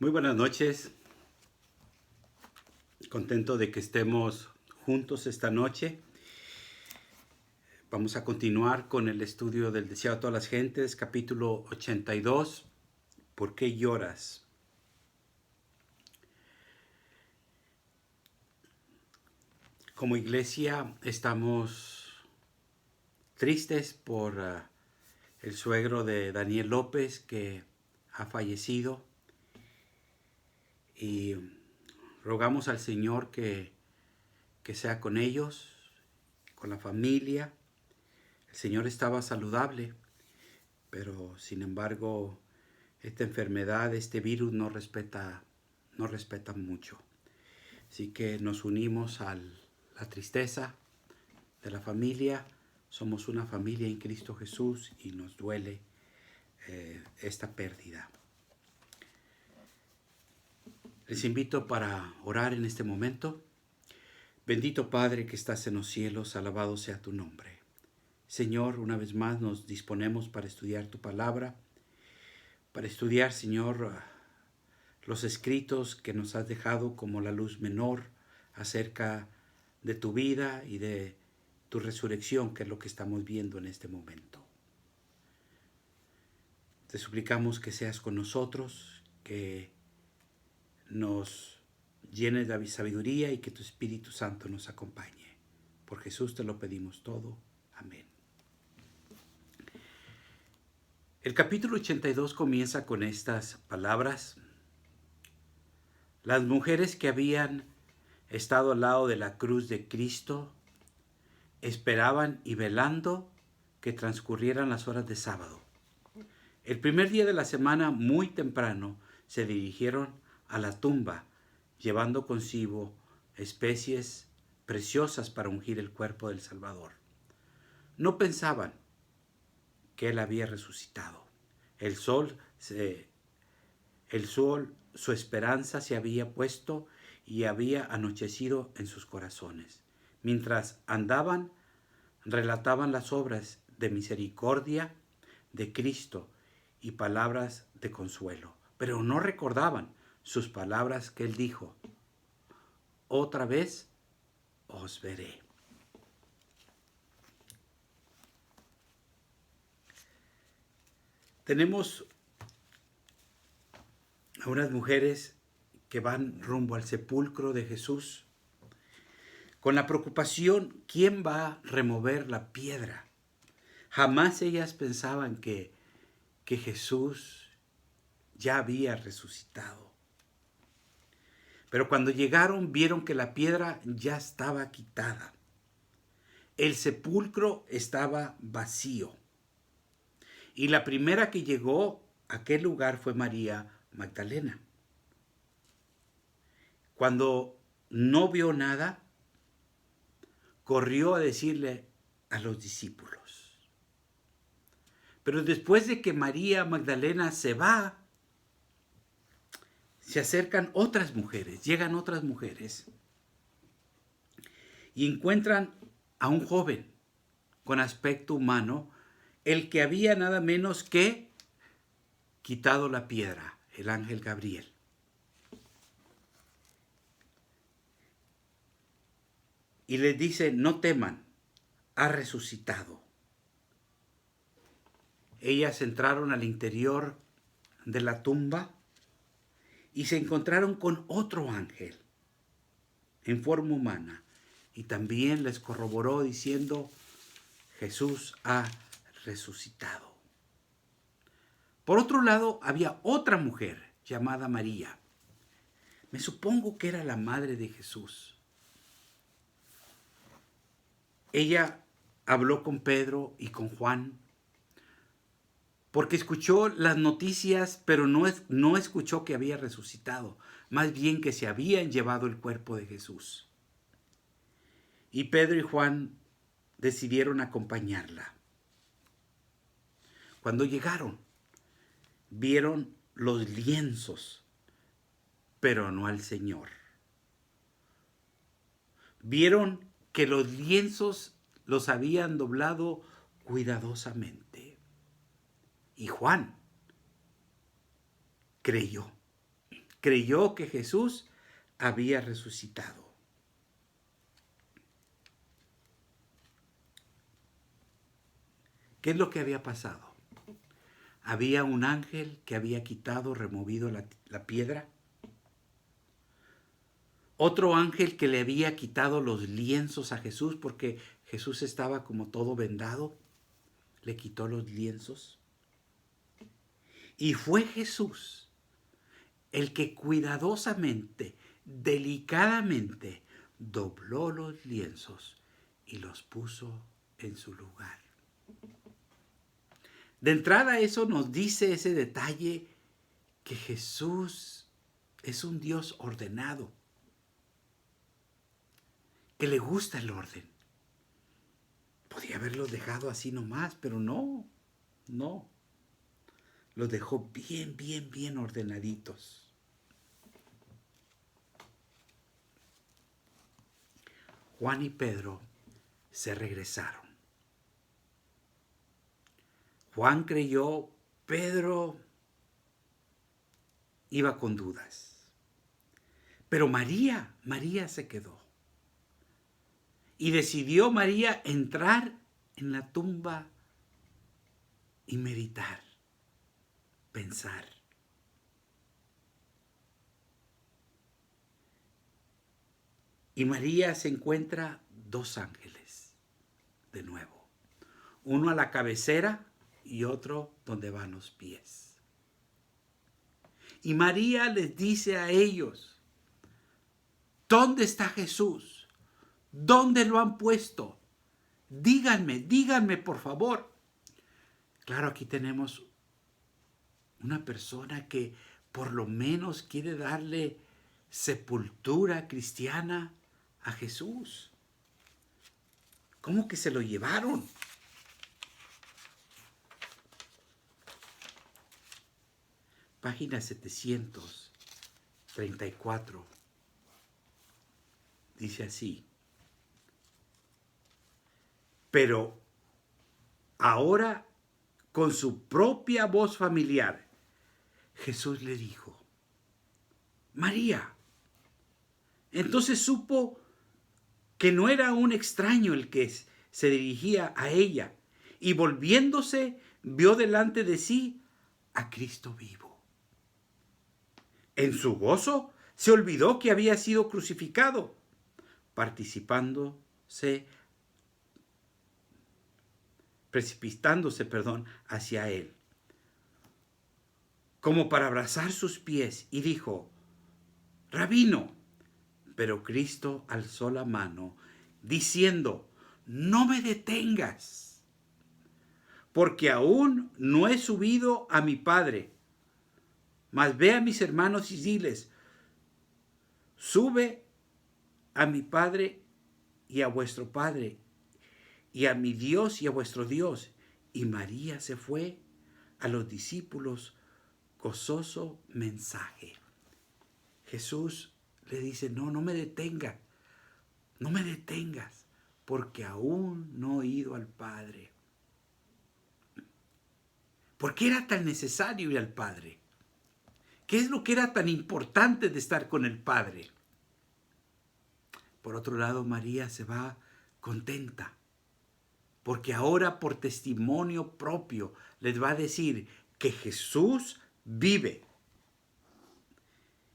Muy buenas noches, contento de que estemos juntos esta noche. Vamos a continuar con el estudio del Deseado a todas las gentes, capítulo 82, ¿por qué lloras? Como iglesia estamos tristes por el suegro de Daniel López que ha fallecido y rogamos al Señor que sea con ellos, con la familia. El Señor estaba saludable, pero sin embargo esta enfermedad, este virus no respeta mucho. Así que nos unimos a la tristeza de la familia. Somos una familia en Cristo Jesús y nos duele esta pérdida. Les invito para orar en este momento. Bendito Padre que estás en los cielos, alabado sea tu nombre. Señor, una vez más nos disponemos para estudiar tu palabra, para estudiar, Señor, los escritos que nos has dejado como la luz menor acerca de tu vida y de tu resurrección, que es lo que estamos viendo en este momento. Te suplicamos que seas con nosotros, que nos llenes de sabiduría y que tu Espíritu Santo nos acompañe. Por Jesús te lo pedimos todo. Amén. El capítulo 82 comienza con estas palabras. Las mujeres que habían estado al lado de la cruz de Cristo esperaban y velando que transcurrieran las horas de sábado. El primer día de la semana, muy temprano, se dirigieron a la tumba, llevando consigo especies preciosas para ungir el cuerpo del Salvador. No pensaban que Él había resucitado. El sol, su esperanza se había puesto y había anochecido en sus corazones. Mientras andaban, relataban las obras de misericordia de Cristo y palabras de consuelo, pero no recordaban sus palabras que Él dijo: otra vez os veré. Tenemos a unas mujeres que van rumbo al sepulcro de Jesús con la preocupación: ¿quién va a remover la piedra? Jamás ellas pensaban que Jesús ya había resucitado. Pero cuando llegaron vieron que la piedra ya estaba quitada. El sepulcro estaba vacío. Y la primera que llegó a aquel lugar fue María Magdalena. Cuando no vio nada, corrió a decirle a los discípulos. Pero después de que María Magdalena se va, se acercan otras mujeres, llegan otras mujeres y encuentran a un joven con aspecto humano, el que había nada menos que quitado la piedra, el ángel Gabriel. Y les dice: no teman, ha resucitado. Ellas entraron al interior de la tumba y se encontraron con otro ángel en forma humana, y también les corroboró diciendo: Jesús ha resucitado. Por otro lado, había otra mujer llamada María. Me supongo que era la madre de Jesús. Ella habló con Pedro y con Juan porque escuchó las noticias, pero no escuchó que había resucitado, más bien que se habían llevado el cuerpo de Jesús. Y Pedro y Juan decidieron acompañarla. Cuando llegaron, vieron los lienzos, pero no al Señor. Vieron que los lienzos los habían doblado cuidadosamente. Y Juan creyó creyó que Jesús había resucitado. ¿Qué es lo que había pasado? Había un ángel que había removido la piedra. Otro ángel que le había quitado los lienzos a Jesús porque Jesús estaba como todo vendado. Le quitó los lienzos. Y fue Jesús el que cuidadosamente, delicadamente, dobló los lienzos y los puso en su lugar. De entrada eso nos dice ese detalle que Jesús es un Dios ordenado, que le gusta el orden. Podía haberlos dejado así nomás, pero no. Los dejó bien ordenaditos. Juan y Pedro se regresaron. Juan creyó, Pedro iba con dudas. Pero María se quedó. Y decidió María entrar en la tumba y meditar, pensar. Y María se encuentra dos ángeles de nuevo. Uno a la cabecera y otro donde van los pies. Y María les dice a ellos, ¿dónde está Jesús? ¿Dónde lo han puesto? Díganme por favor. Claro, aquí tenemos una persona que por lo menos quiere darle sepultura cristiana a Jesús. ¿Cómo que se lo llevaron? Página 734. Dice así. Pero ahora, con su propia voz familiar, Jesús le dijo, María. Entonces supo que no era un extraño el que se dirigía a ella, y volviéndose, vio delante de sí a Cristo vivo. En su gozo, se olvidó que había sido crucificado, precipitándose hacia él, como para abrazar sus pies, y dijo, Rabino. Pero Cristo alzó la mano, diciendo, no me detengas, porque aún no he subido a mi Padre. Mas ve a mis hermanos y diles, sube a mi Padre y a vuestro Padre, y a mi Dios y a vuestro Dios. Y María se fue a los discípulos, gozoso mensaje. Jesús le dice, no me detengas, porque aún no he ido al Padre. ¿Por qué era tan necesario ir al Padre? ¿Qué es lo que era tan importante de estar con el Padre? Por otro lado, María se va contenta, porque ahora por testimonio propio les va a decir que Jesús vive.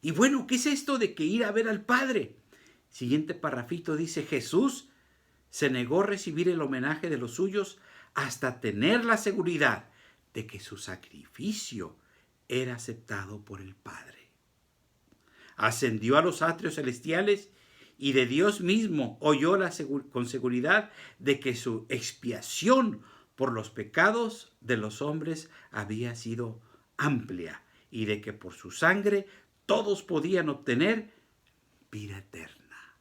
Y bueno, ¿qué es esto de que ir a ver al Padre? Siguiente parrafito dice, Jesús se negó a recibir el homenaje de los suyos hasta tener la seguridad de que su sacrificio era aceptado por el Padre. Ascendió a los atrios celestiales y de Dios mismo oyó con seguridad de que su expiación por los pecados de los hombres había sido amplia y de que por su sangre todos podían obtener vida eterna.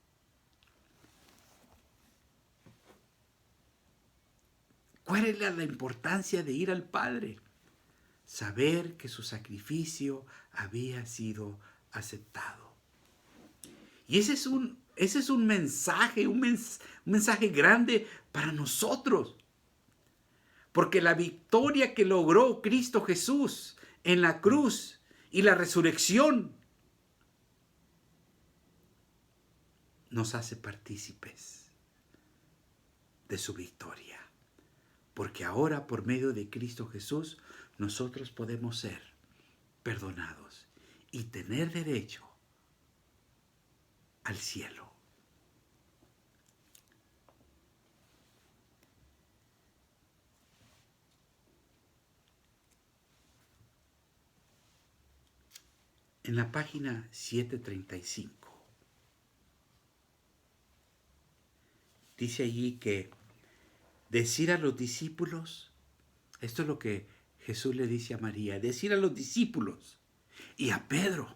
¿Cuál es la importancia de ir al Padre? Saber que su sacrificio había sido aceptado. Y ese es un mensaje, un mensaje grande para nosotros. Porque la victoria que logró Cristo Jesús en la cruz y la resurrección nos hace partícipes de su victoria. Porque ahora, por medio de Cristo Jesús, nosotros podemos ser perdonados y tener derecho al cielo. En la página 735 dice allí que decir a los discípulos, esto es lo que Jesús le dice a María, decir a los discípulos y a Pedro.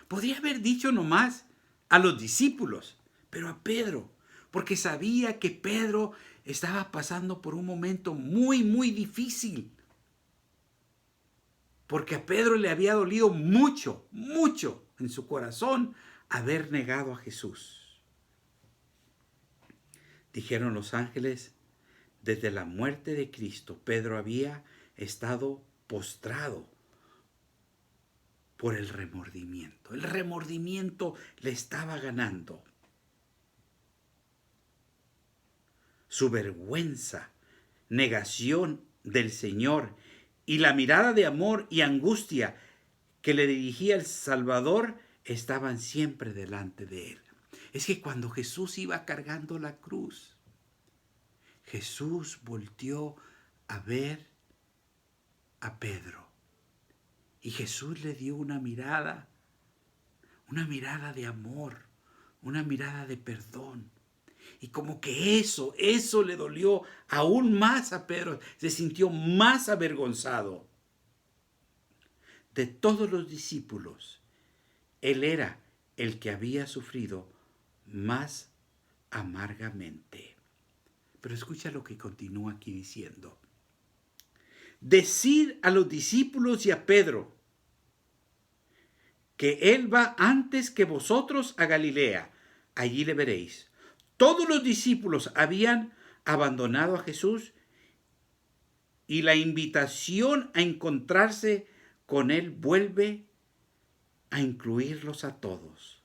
Podría haber dicho nomás a los discípulos, pero a Pedro, porque sabía que Pedro estaba pasando por un momento muy, muy difícil. Porque a Pedro le había dolido mucho, mucho en su corazón haber negado a Jesús. Dijeron los ángeles, desde la muerte de Cristo, Pedro había estado postrado por el remordimiento. El remordimiento le estaba ganando. Su vergüenza, negación del Señor y la mirada de amor y angustia que le dirigía el Salvador estaban siempre delante de él. Es que cuando Jesús iba cargando la cruz, Jesús volteó a ver a Pedro y Jesús le dio una mirada de amor, una mirada de perdón. Y como que eso le dolió aún más a Pedro. Se sintió más avergonzado. De todos los discípulos, él era el que había sufrido más amargamente. Pero escucha lo que continúa aquí diciendo. Decir a los discípulos y a Pedro que él va antes que vosotros a Galilea. Allí le veréis. Todos los discípulos habían abandonado a Jesús y la invitación a encontrarse con él vuelve a incluirlos a todos.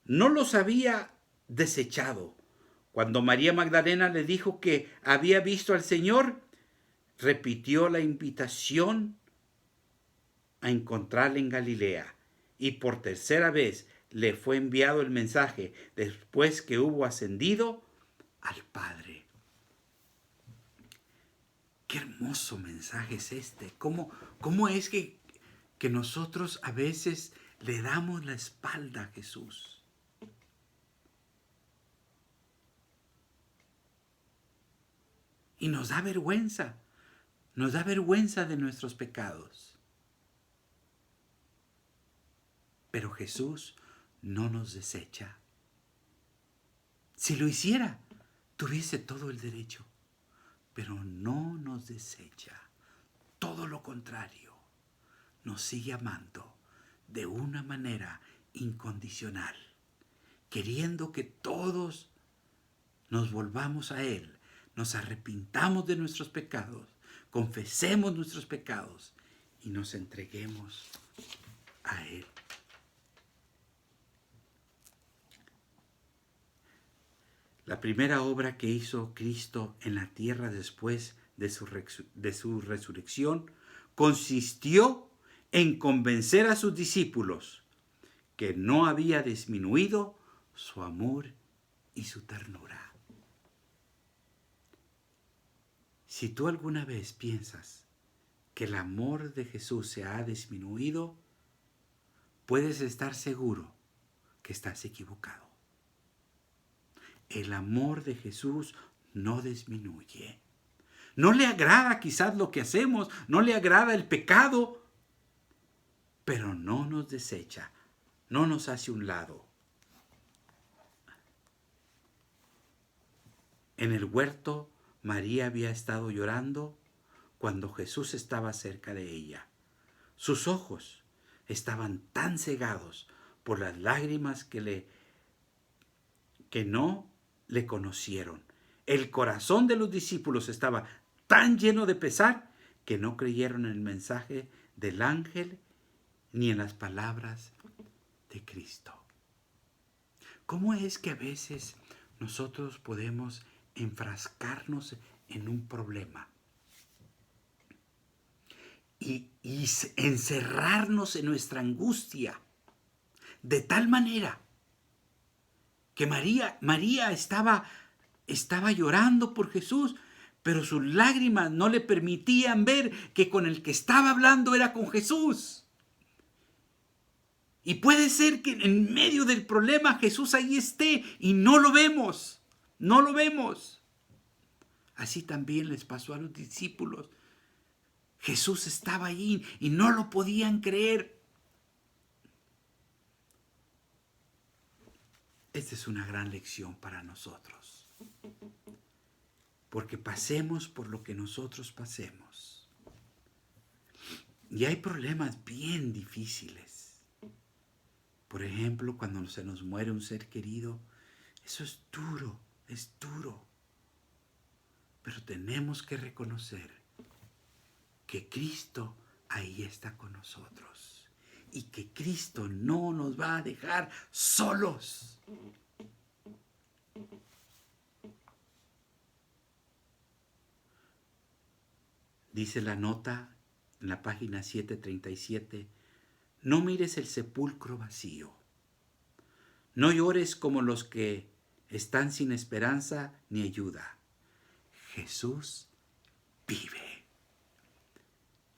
No los había desechado. Cuando María Magdalena le dijo que había visto al Señor, repitió la invitación a encontrarle en Galilea y por tercera vez le fue enviado el mensaje después que hubo ascendido al Padre. Qué hermoso mensaje es este. ¿Cómo es que nosotros a veces le damos la espalda a Jesús? Y nos da vergüenza de nuestros pecados. Pero Jesús no nos desecha. Si lo hiciera, tuviese todo el derecho, pero no nos desecha. Todo lo contrario, nos sigue amando de una manera incondicional, queriendo que todos nos volvamos a Él, nos arrepintamos de nuestros pecados, confesemos nuestros pecados y nos entreguemos a Él. La primera obra que hizo Cristo en la tierra después de su resurrección consistió en convencer a sus discípulos que no había disminuido su amor y su ternura. Si tú alguna vez piensas que el amor de Jesús se ha disminuido, puedes estar seguro que estás equivocado. El amor de Jesús no disminuye. No le agrada quizás lo que hacemos, no le agrada el pecado, pero no nos desecha, no nos hace un lado. En el huerto, María había estado llorando cuando Jesús estaba cerca de ella. Sus ojos estaban tan cegados por las lágrimas que no le conocieron. El corazón de los discípulos estaba tan lleno de pesar que no creyeron en el mensaje del ángel ni en las palabras de Cristo. ¿Cómo es que a veces nosotros podemos enfrascarnos en un problema y encerrarnos en nuestra angustia de tal manera que María estaba llorando por Jesús, pero sus lágrimas no le permitían ver que con el que estaba hablando era con Jesús? Y puede ser que en medio del problema Jesús ahí esté y no lo vemos, no lo vemos. Así también les pasó a los discípulos. Jesús estaba ahí y no lo podían creer. Esta es una gran lección para nosotros. Porque pasemos por lo que nosotros pasemos. Y hay problemas bien difíciles. Por ejemplo, cuando se nos muere un ser querido, eso es duro, es duro. Pero tenemos que reconocer que Cristo ahí está con nosotros y que Cristo no nos va a dejar solos. Dice la nota en la página 737, no mires el sepulcro vacío, no llores como los que están sin esperanza ni ayuda. Jesús vive.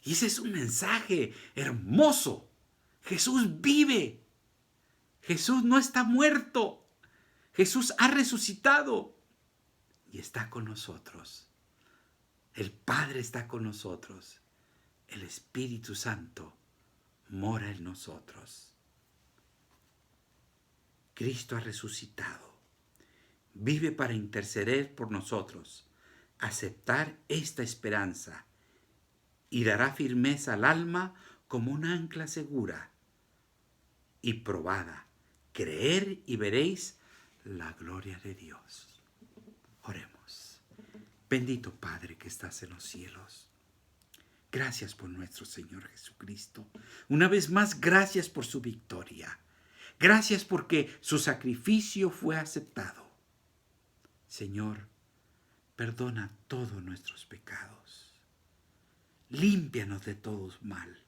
Y ese es un mensaje hermoso. Jesús vive. Jesús no está muerto. Jesús ha resucitado y está con nosotros. El Padre está con nosotros. El Espíritu Santo mora en nosotros. Cristo ha resucitado. Vive para interceder por nosotros. Aceptar esta esperanza y dará firmeza al alma como un ancla segura y probada. Creer y veréis la gloria de Dios. Oremos. Bendito Padre que estás en los cielos. Gracias por nuestro Señor Jesucristo. Una vez más, gracias por su victoria. Gracias porque su sacrificio fue aceptado. Señor, perdona todos nuestros pecados. Límpianos de todo mal.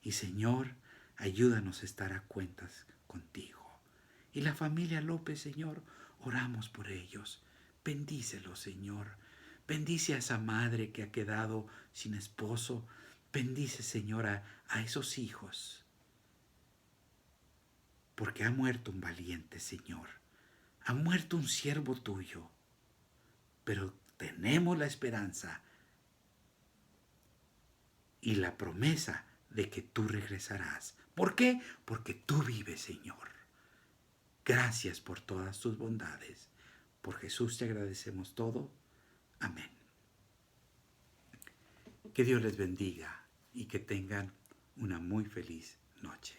Y Señor, ayúdanos a estar a cuentas contigo. Y la familia López, Señor, oramos por ellos. Bendícelos, Señor. Bendice a esa madre que ha quedado sin esposo. Bendice, Señor, a esos hijos. Porque ha muerto un valiente, Señor. Ha muerto un siervo tuyo. Pero tenemos la esperanza y la promesa de que tú regresarás. ¿Por qué? Porque tú vives, Señor. Gracias por todas tus bondades. Por Jesús te agradecemos todo. Amén. Que Dios les bendiga y que tengan una muy feliz noche.